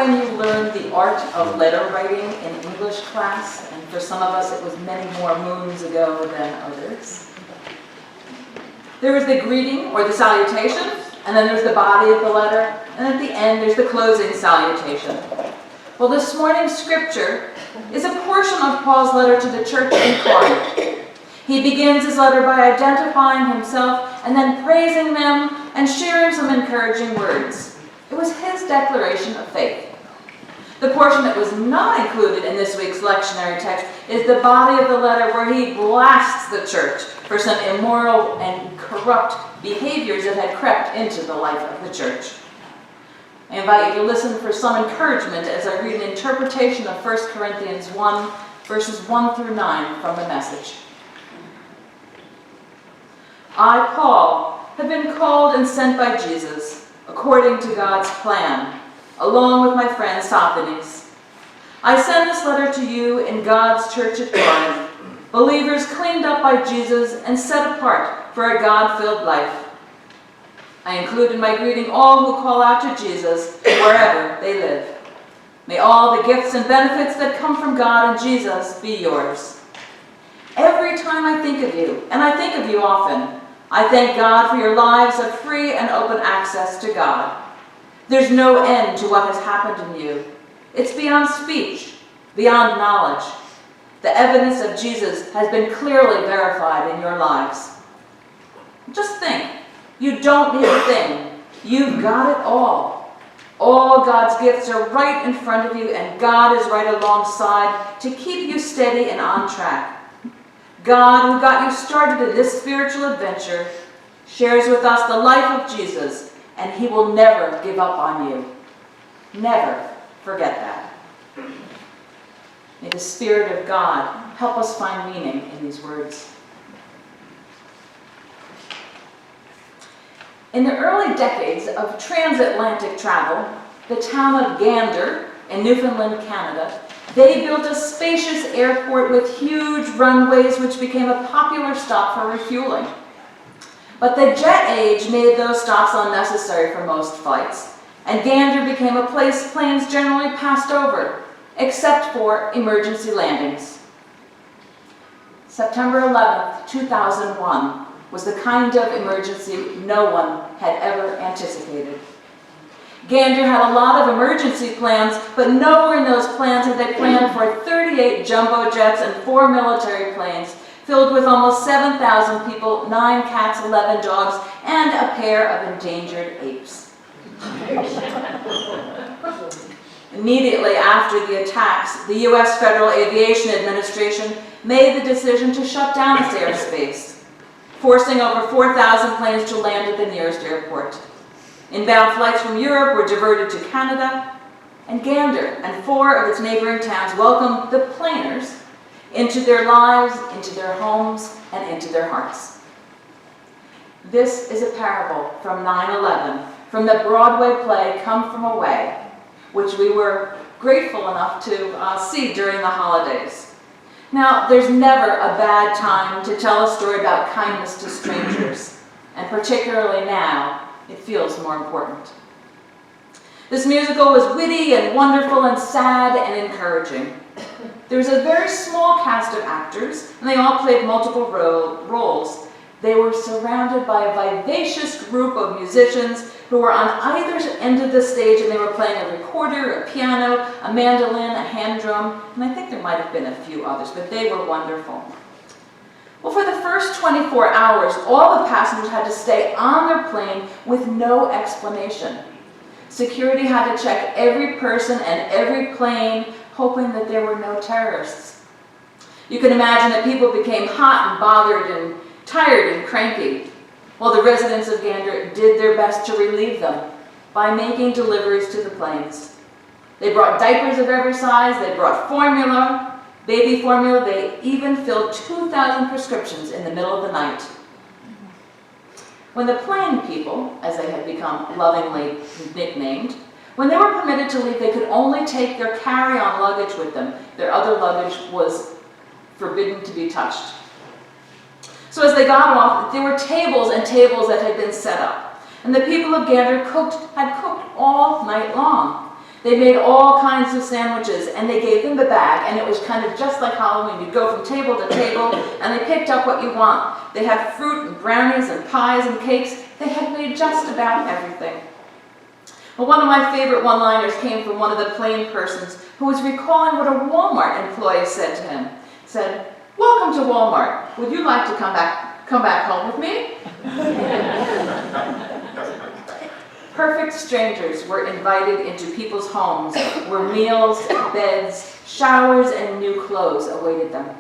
when you learned the art of letter writing in English class? And for some of us, it was many more moons ago than others. There was the greeting or the salutation, and then there's the body of the letter, and at the end there's the closing salutation. Well, this morning's scripture is a portion of Paul's letter to the church in Corinth. He begins his letter by identifying himself and then praising them and sharing some encouraging words. It was his declaration of faith. The portion that was not included in this week's lectionary text is the body of the letter where he blasts the church for some immoral and corrupt behaviors that had crept into the life of the church. I invite you to listen for some encouragement as I read an interpretation of 1 Corinthians 1, verses 1 through 9 from the Message. I, Paul, have been called and sent by Jesus, according to God's plan, along with my friend Sosthenes. I send this letter to you in God's church at Corinth, believers cleaned up by Jesus and set apart for a God-filled life. I include in my greeting all who call out to Jesus wherever they live. May all the gifts and benefits that come from God and Jesus be yours. Every time I think of you, and I think of you often, I thank God for your lives of free and open access to God. There's no end to what has happened in you. It's beyond speech, beyond knowledge. The evidence of Jesus has been clearly verified in your lives. Just think, you don't need a thing. You've got it all. All God's gifts are right in front of you, and God is right alongside to keep you steady and on track. God, who got you started in this spiritual adventure, shares with us the life of Jesus, and he will never give up on you. Never forget that. May the Spirit of God help us find meaning in these words. In the early decades of transatlantic travel, the town of Gander in Newfoundland, Canada, they built a spacious airport with huge runways which became a popular stop for refueling. But the jet age made those stops unnecessary for most flights, and Gander became a place planes generally passed over, except for emergency landings. September 11th, 2001 was the kind of emergency no one had ever anticipated. Gander had a lot of emergency plans, but nowhere in those plans had they planned for 38 jumbo jets and 4 military planes filled with almost 7,000 people, 9 cats, 11 dogs, and a pair of endangered apes. Immediately after the attacks, the U.S. Federal Aviation Administration made the decision to shut down its airspace, forcing over 4,000 planes to land at the nearest airport. Inbound flights from Europe were diverted to Canada, and Gander and 4 of its neighboring towns welcomed the planers into their lives, into their homes, and into their hearts. This is a parable from 9/11, from the Broadway play Come From Away, which we were grateful enough to see during the holidays. Now, there's never a bad time to tell a story about kindness to strangers, and particularly now, it feels more important. This musical was witty and wonderful and sad and encouraging. There was a very small cast of actors, and they all played multiple roles. They were surrounded by a vivacious group of musicians who were on either end of the stage, and they were playing a recorder, a piano, a mandolin, a hand drum, and I think there might have been a few others, but they were wonderful. Well, for the first 24 hours, all the passengers had to stay on their plane with no explanation. Security had to check every person and every plane, hoping that there were no terrorists. You can imagine that people became hot and bothered and tired and cranky. Well, the residents of Gander did their best to relieve them by making deliveries to the planes. They brought diapers of every size, they brought formula, baby formula, they even filled 2,000 prescriptions in the middle of the night. When the plane people, as they had become lovingly nicknamed, when they were permitted to leave, they could only take their carry-on luggage with them. Their other luggage was forbidden to be touched. So as they got off, there were tables and tables that had been set up. And the people of Gander had cooked all night long. They made all kinds of sandwiches, and they gave them the bag, and it was kind of just like Halloween. You'd go from table to table, and they picked up what you want. They had fruit and brownies and pies and cakes. They had made just about everything. Well, one of my favorite one-liners came from one of the plain persons who was recalling what a Walmart employee said to him. Said, "Welcome to Walmart. Would you like to come back home with me?" Perfect strangers were invited into people's homes where meals, beds, showers, and new clothes awaited them.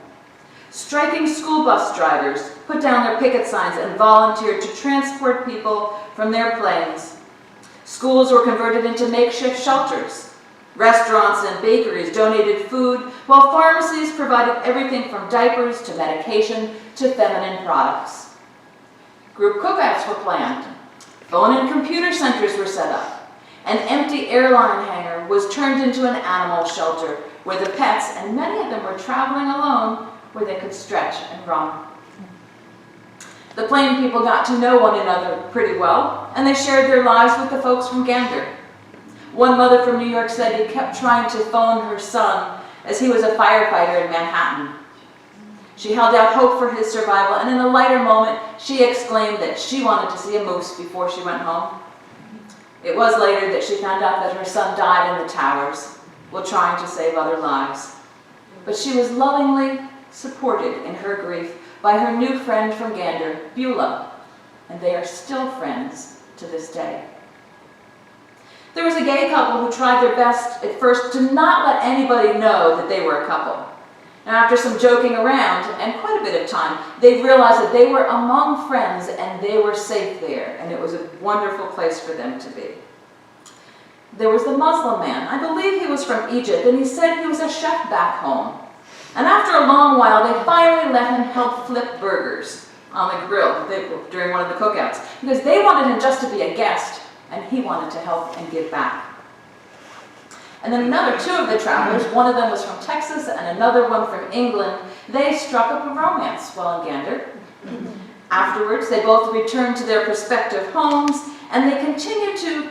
Striking school bus drivers put down their picket signs and volunteered to transport people from their planes. Schools were converted into makeshift shelters. Restaurants and bakeries donated food, while pharmacies provided everything from diapers to medication to feminine products. Group cookouts were planned. Phone and computer centers were set up. An empty airline hangar was turned into an animal shelter where the pets, and many of them were traveling alone, where they could stretch and run. The plain people got to know one another pretty well, and they shared their lives with the folks from Gander. One mother from New York said he kept trying to phone her son as he was a firefighter in Manhattan. She held out hope for his survival, and in a lighter moment, she exclaimed that she wanted to see a moose before she went home. It was later that she found out that her son died in the towers while trying to save other lives. But she was lovingly supported in her grief by her new friend from Gander, Beulah, and they are still friends to this day. There was a gay couple who tried their best at first to not let anybody know that they were a couple. And after some joking around and quite a bit of time, they realized that they were among friends and they were safe there, and it was a wonderful place for them to be. There was the Muslim man. I believe he was from Egypt, and he said he was a chef back home. And after a long while, they finally let him help flip burgers on the grill during one of the cookouts, because they wanted him just to be a guest, and he wanted to help and give back. And then two of the travelers, one of them was from Texas and another one from England, they struck up a romance while in Gander. Afterwards, they both returned to their respective homes, and they continued to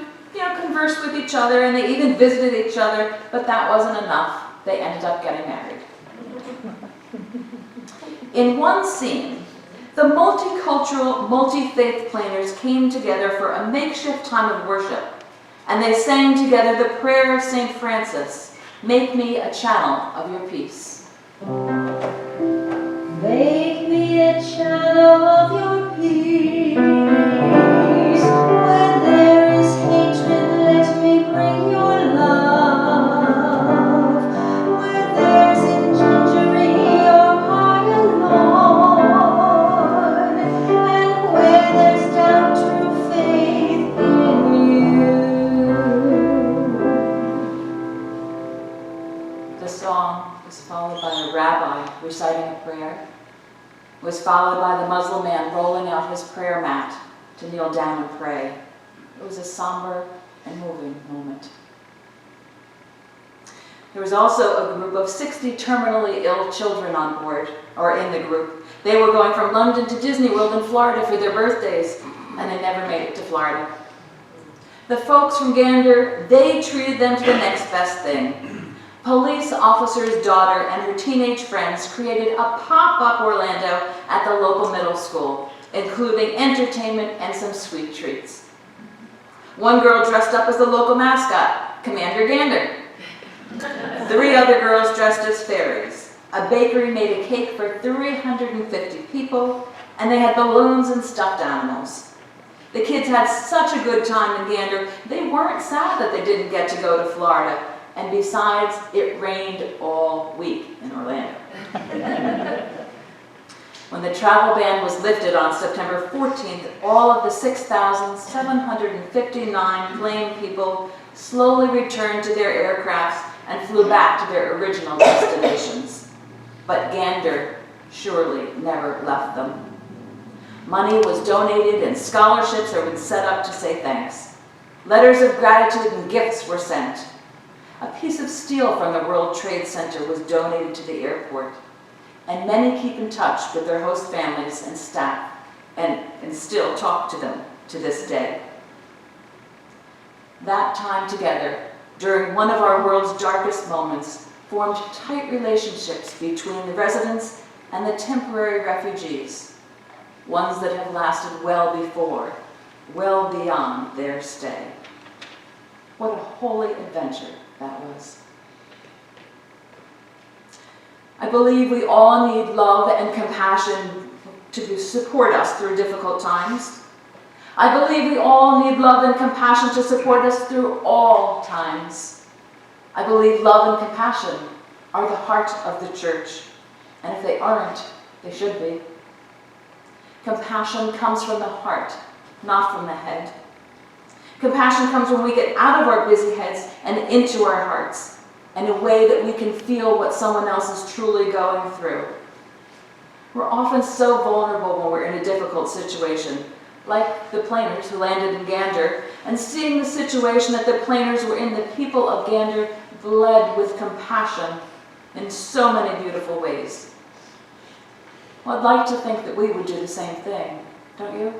converse with each other, and they even visited each other, but that wasn't enough. They ended up getting married. In one scene, the multicultural, multi-faith planers came together for a makeshift time of worship, and they sang together the prayer of St. Francis, "Make me a channel of your peace." Make me a channel of your peace. Where there is hatred, let me bring your love. Where there's injury, your pardon, Lord. And where there's doubt, true faith in you. The song was followed by a rabbi reciting a prayer, was followed by the Muslim man rolling out his prayer mat to kneel down and pray. It was a somber and moving moment. There was also a group of 60 terminally ill children on board, or in the group. They were going from London to Disney World in Florida for their birthdays, and they never made it to Florida. The folks from Gander, they treated them to the next best thing. Police officer's daughter and her teenage friends created a pop-up Orlando at the local middle school, including entertainment and some sweet treats. One girl dressed up as the local mascot, Commander Gander. 3 other girls dressed as fairies. A bakery made a cake for 350 people, and they had balloons and stuffed animals. The kids had such a good time in Gander, they weren't sad that they didn't get to go to Florida. And besides, it rained all week in Orlando. When the travel ban was lifted on September 14th, all of the 6,759 plain people slowly returned to their aircrafts and flew back to their original destinations. But Gander surely never left them. Money was donated and scholarships have been set up to say thanks. Letters of gratitude and gifts were sent. A piece of steel from the World Trade Center was donated to the airport, and many keep in touch with their host families and staff and still talk to them to this day. That time together during one of our world's darkest moments, formed tight relationships between the residents and the temporary refugees, ones that have lasted well before, well beyond their stay. What a holy adventure that was. I believe we all need love and compassion to support us through difficult times. I believe we all need love and compassion to support us through all times. I believe love and compassion are the heart of the church, and if they aren't, they should be. Compassion comes from the heart, not from the head. Compassion comes when we get out of our busy heads and into our hearts, in a way that we can feel what someone else is truly going through. We're often so vulnerable when we're in a difficult situation, like the planers who landed in Gander, and seeing the situation that the planers were in, the people of Gander bled with compassion in so many beautiful ways. Well, I'd like to think that we would do the same thing, don't you?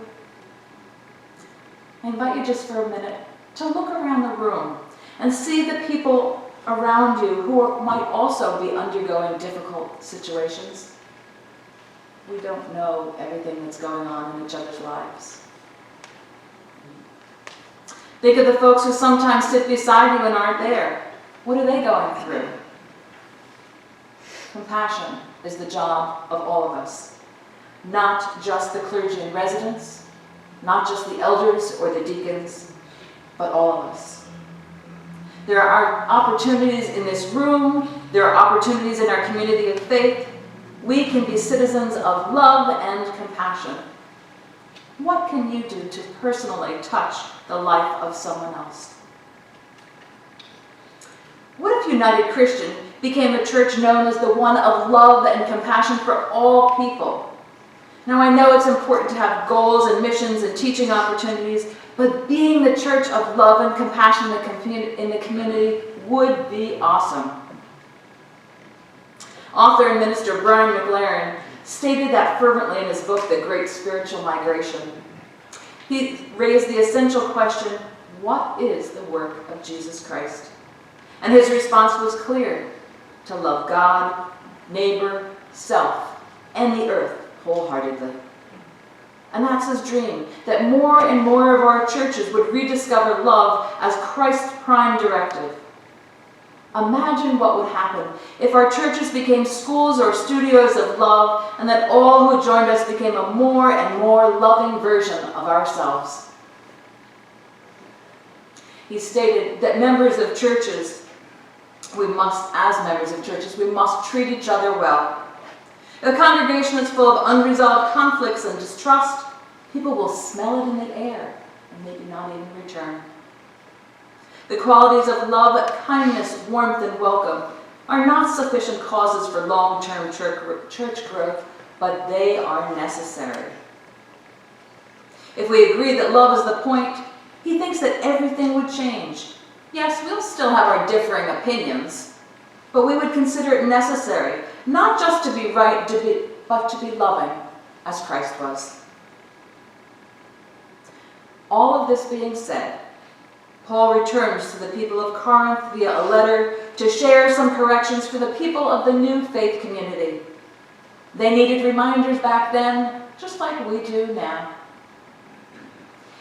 I invite you just for a minute to look around the room and see the people around you who might also be undergoing difficult situations. We don't know everything that's going on in each other's lives. Think of the folks who sometimes sit beside you and aren't there. What are they going through? Compassion is the job of all of us, not just the clergy and residents, not just the elders or the deacons, but all of us. There are opportunities in this room, there are opportunities in our community of faith. We can be citizens of love and compassion. What can you do to personally touch the life of someone else? What if United Christian became a church known as the one of love and compassion for all people? Now, I know it's important to have goals and missions and teaching opportunities, but being the church of love and compassion in the community would be awesome. Author and minister Brian McLaren stated that fervently in his book, The Great Spiritual Migration. He raised the essential question, what is the work of Jesus Christ? And his response was clear: to love God, neighbor, self, and the earth wholeheartedly. And that's his dream, that more and more of our churches would rediscover love as Christ's prime directive. Imagine what would happen if our churches became schools or studios of love, and that all who joined us became a more and more loving version of ourselves. He stated that members of churches, as members of churches, we must treat each other well. If a congregation is full of unresolved conflicts and distrust, people will smell it in the air and maybe not even return. The qualities of love, kindness, warmth, and welcome are not sufficient causes for long-term church growth, but they are necessary. If we agree that love is the point, he thinks that everything would change. Yes, we'll still have our differing opinions, but we would consider it necessary, not just to be right, but to be loving, as Christ was. All of this being said, Paul returns to the people of Corinth via a letter to share some corrections for the people of the new faith community. They needed reminders back then, just like we do now.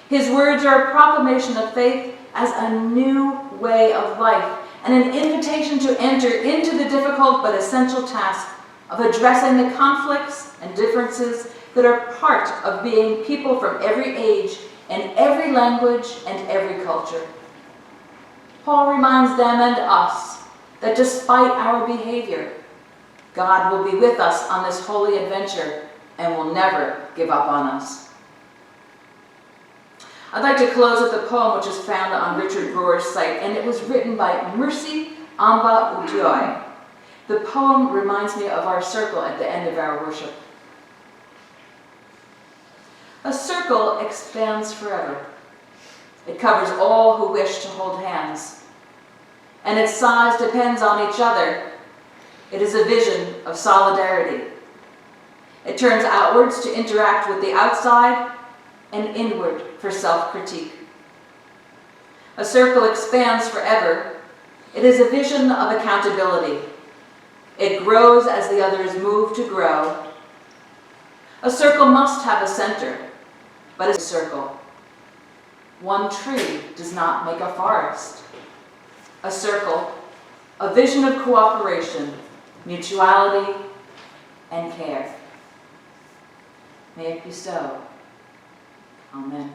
His words are a proclamation of faith as a new way of life and an invitation to enter into the difficult but essential task of addressing the conflicts and differences that are part of being people from every age and every language and every culture. Paul reminds them and us that despite our behavior, God will be with us on this holy adventure and will never give up on us. I'd like to close with a poem which is found on Richard Brewer's site, and it was written by Mercy Amba Udioy. The poem reminds me of our circle at the end of our worship. A circle expands forever. It covers all who wish to hold hands, and its size depends on each other. It is a vision of solidarity. It turns outwards to interact with the outside and inward for self-critique. A circle expands forever It is a vision of accountability. It grows as the others move to grow. A circle must have a center, but it's a circle. One tree does not make a forest. A circle, a vision of cooperation, mutuality, and care. May it be so. Amen.